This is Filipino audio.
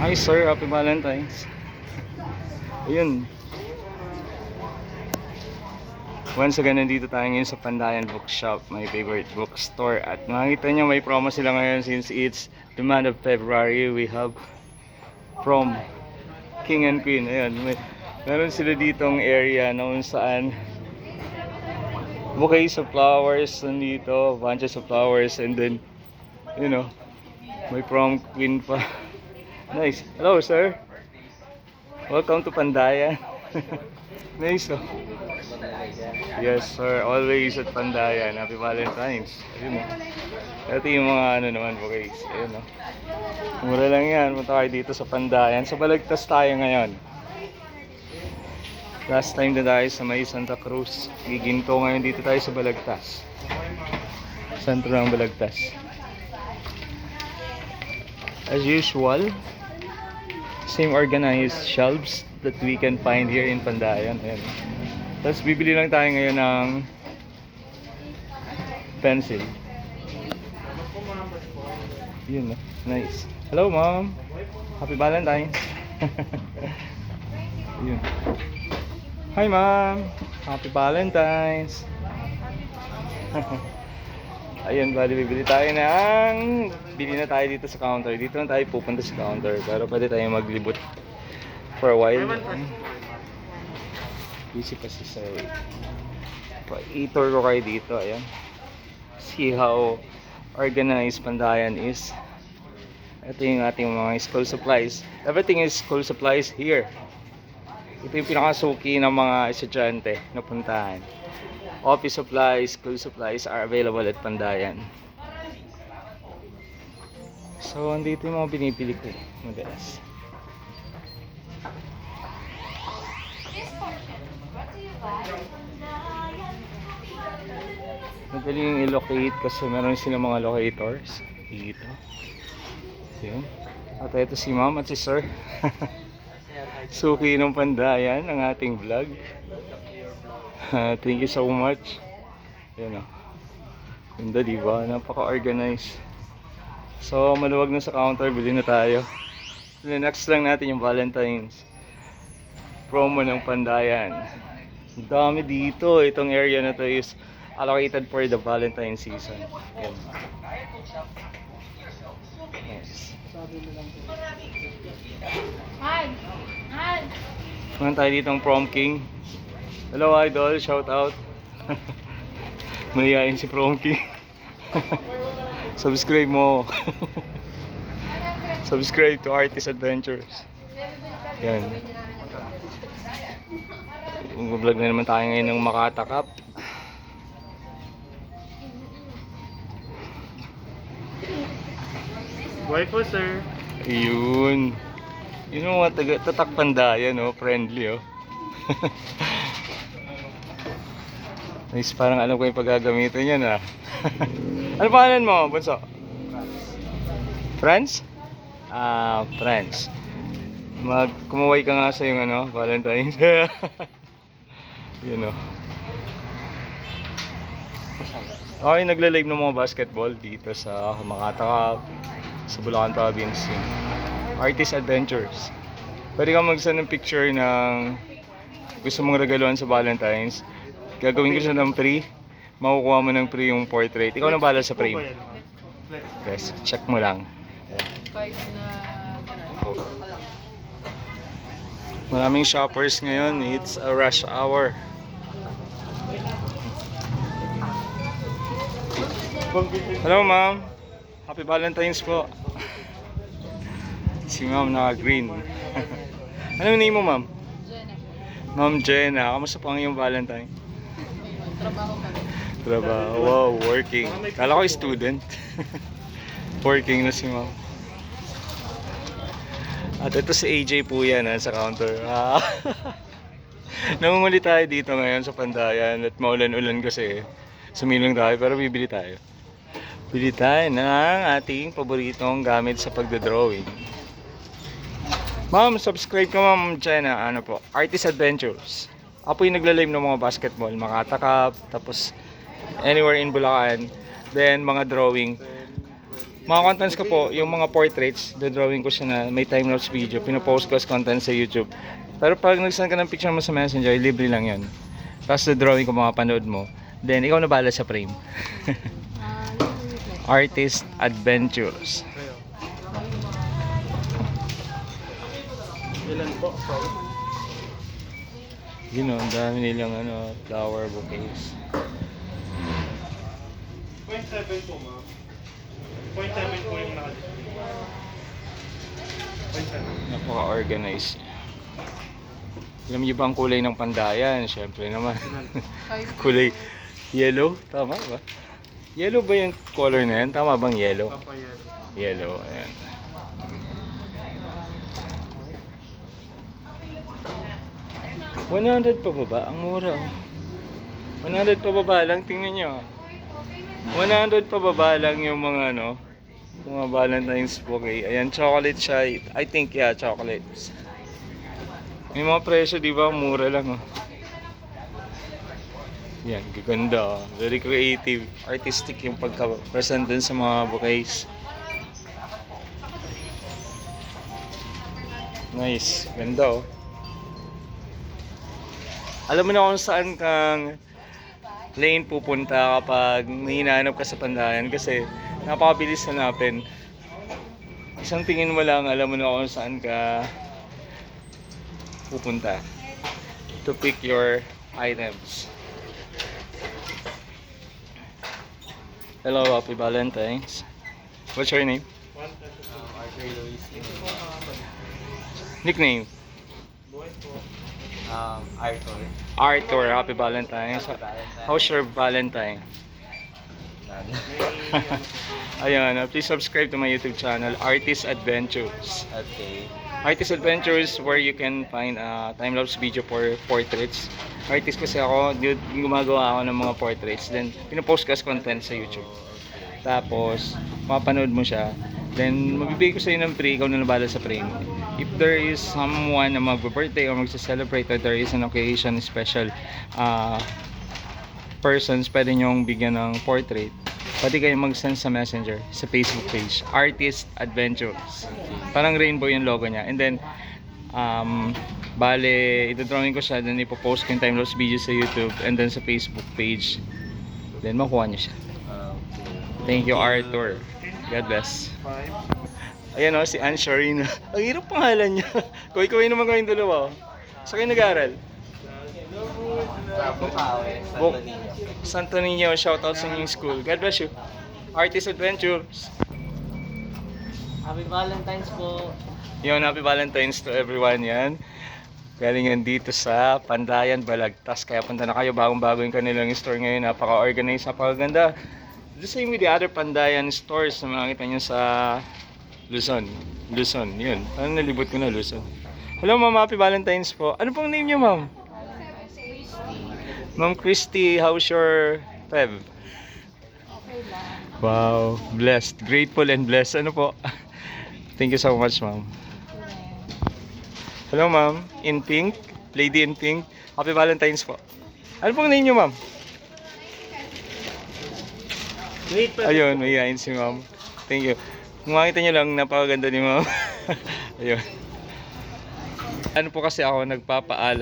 Hi sir, happy Valentine's. Ayun. Once again, nandito tayo ngayon sa Pandayan Bookshop, my favorite bookstore. At makikita nyo, may promo sila ngayon since it's the month of February. We have from King and Queen. Ayun, meron sila ditong area noon saan bouquets of flowers nandito, bunches of flowers, and then, you know, may prom queen pa. Nice. Hello sir. Welcome to Pandayan. Nice oh. Yes sir, always at Pandayan. Happy Valentine's. Ayun oh. Ito yung mga ano naman bouquets. Ayun oh. Mura lang yan. Punta kayo dito sa Pandayan. Sa Balagtas tayo ngayon. Last time na tayo sa may Santa Cruz. Giginto ngayon dito tayo sa Balagtas. Sentro ng Balagtas. As usual, same organized shelves that we can find here in Pandayan. Ayan. Tapos bibili lang tayo ngayon ng pencil. Yun, no? Nice. Hello ma'am. Happy Valentine's. Yun. Hi ma'am. Happy Valentine's. Ayun, bali bibili tayo ng bili na tayo dito sa counter. Dito na tayo pupunta sa counter. Pero pwede tayong maglibot for a while. Busy pa si sir. I-tour ko kayo dito. Ayan. See how organized Pandayan is. Ito yung ating mga school supplies. Everything is school supplies here. Ito yung pinakasuki ng mga estudyante na puntahan. Office supplies, school supplies are available at Pandayan. So, andito yung mga binibili ko madalas. Madali yung i-locate kasi meron silang mga locators dito. Yun. At ito si ma'am at si sir. Suki ng Pandayan ang ating vlog. Thank you so much. Yan o. Ganda diba? Napaka-organized. So maluwag na sa counter. Bili na tayo. Next lang natin yung Valentine's promo ng Pandayan. Ang dami dito. Itong area na to is allocated for the Valentine season. Yan. Nice. Meron tayo dito ang prom king. Hello idol, shout out. Mahihain si prom king. Subscribe mo. Subscribe to Artist Adventures. Yan. Mag-vlog na naman tayo ngayon ng Makata Cup. Why po sir? Ayun. Yun yung mga tatak Pandayan, no? Friendly, oh. Nice, parang alam ko yung paggagamitan yan, ah. Ano pangalan mo, Bunso? Franz? Ah, Franz. Kumuway ka nga sa yung ano, Valentine's. Yun, oh. Okay, nagla-live ng mga basketball dito sa Makata Cup, sa Bulacan Province. Yun. Artist Adventures. Pwede kang mag-send ng picture ng gusto mong regaluhan sa Valentine's. Gagawin ko siya ng free. Makukuha mo ng free yung portrait. Ikaw na bahala sa frame. Yes, check mo lang. Maraming shoppers ngayon. It's a rush hour. Hello ma'am. Happy Valentine's po. Si ma'am naka-green. Anong name mo ma'am? Jenna. Ma'am Jenna. Kamusta po ang iyong Valentine? Trabaho kami. Trabaho. Wow, working. Kala ko student. Working na si ma'am. At ito si AJ po yan sa counter. Namumuli tayo dito ngayon sa Pandayan at maulan-ulan kasi sumilong tayo pero bibili tayo. Bili tayo ng ating paboritong gamit sa pagdodrawing. Ma'am, subscribe ka ma'am Jenna. Ano po? Artist Adventures. Ako yung nagla-live ng mga basketball, Makata Cup, tapos anywhere in Bulacan. Then mga drawing. Mga contents ko po, yung mga portraits, drawing ko siya na may time-lapse video, pinopost ko as content sa YouTube. Pero pag nag-send ka ng picture mo sa Messenger, libre lang yun. Tapos drawing ko makapanood mo, then ikaw na bahala sa frame. Artist Adventures. Ilan po? Yun o, ang dami nilang flower bouquets. 0.7 po, ma'am. 0.7 po yung naka-display. 0.7. Napaka-organized. Alam niyo ba ang kulay ng pandayan? Siyempre naman. Kulay yellow, tama ba? Yellow ba yung color na yan? Tama bang yellow? Papaya. Yellow, ayan. $100 pa ba? Ang mura. Oh. 100 pa baba lang, tingnan nyo. 100 pa baba lang yung mga mga Valentine's bouquet. Ayan, chocolate siya. I think, yeah, chocolates. May mga presyo, di ba? Mura lang, oh. Yan, gaganda. Oh. Very creative. Artistic yung pagka-present dun sa mga bouquets. Nice. Ganda, oh. Alam mo na kung saan kang lane pupunta kapag may hinahanap ka sa Pandayan kasi napakabilis hanapin. Isang tingin mo lang, alam mo na kung saan ka pupunta to pick your items. Hello, happy Valentine's. What's your name? Arthur Luis. Nickname? Arthur. Arthur, happy Valentine's. How's your Valentine? Ayun, please subscribe to my YouTube channel, Artist Adventures. Okay. Artist Adventures where you can find time-lapse video for portraits. Artist kasi ako, gumagawa ako ng mga portraits. Then, pinopost ko as content sa YouTube. Tapos, mapanood mo siya. Then, mabibigay ko sa'yo ng free, ikaw na nabala sa frame. If there is someone na mag-birthday or magsa-celebrate or there is an occasion, special persons, pwede nyong bigyan ng portrait. Pwede kayo mag-send sa Messenger, sa Facebook page, Artist Adventures. Parang rainbow yung logo niya. And then, bale, ito-drawing ko siya, then ipopost ko yung time-lapse video sa YouTube and then sa Facebook page. Then, makuha niyo siya. Thank you, Arthur. God bless. 5. Ayan o, si Anne Sharina. Ang hirap pangalan niya. Kaway-kaway naman kayong dalawa. Sa kayo nag-aaral? Sa Bukawi, Buk- Santo Niño. Santo Niño, shoutout sa inyong school. God bless you. Artist Adventures. Happy Valentine's po. Yun, happy Valentine's to everyone yan. Galing yan dito sa Pandayan, Balagtas. Kaya punta na kayo, bagong-bago yung kanilang store ngayon. Napaka-organized, napakaganda. The same with the other Pandayan stores na makikita nyo sa Luzon. Luzon, yun. Parang nalibot ko na Luzon. Hello ma'am, happy Valentine's po. Ano pong name niyo ma'am? Ma'am Christy, how's your Feb? Okay lang. Wow, blessed. Grateful and blessed. Ano po? Thank you so much ma'am. Hello ma'am, in pink, lady in pink. Happy Valentine's po. Ano pong name niyo ma'am? Wait pa. Ayun, mayayain si ma'am. Thank you. Kung makita nyo lang, napakaganda ni ma'am. Ayun. Ano po kasi ako nagpapaalam.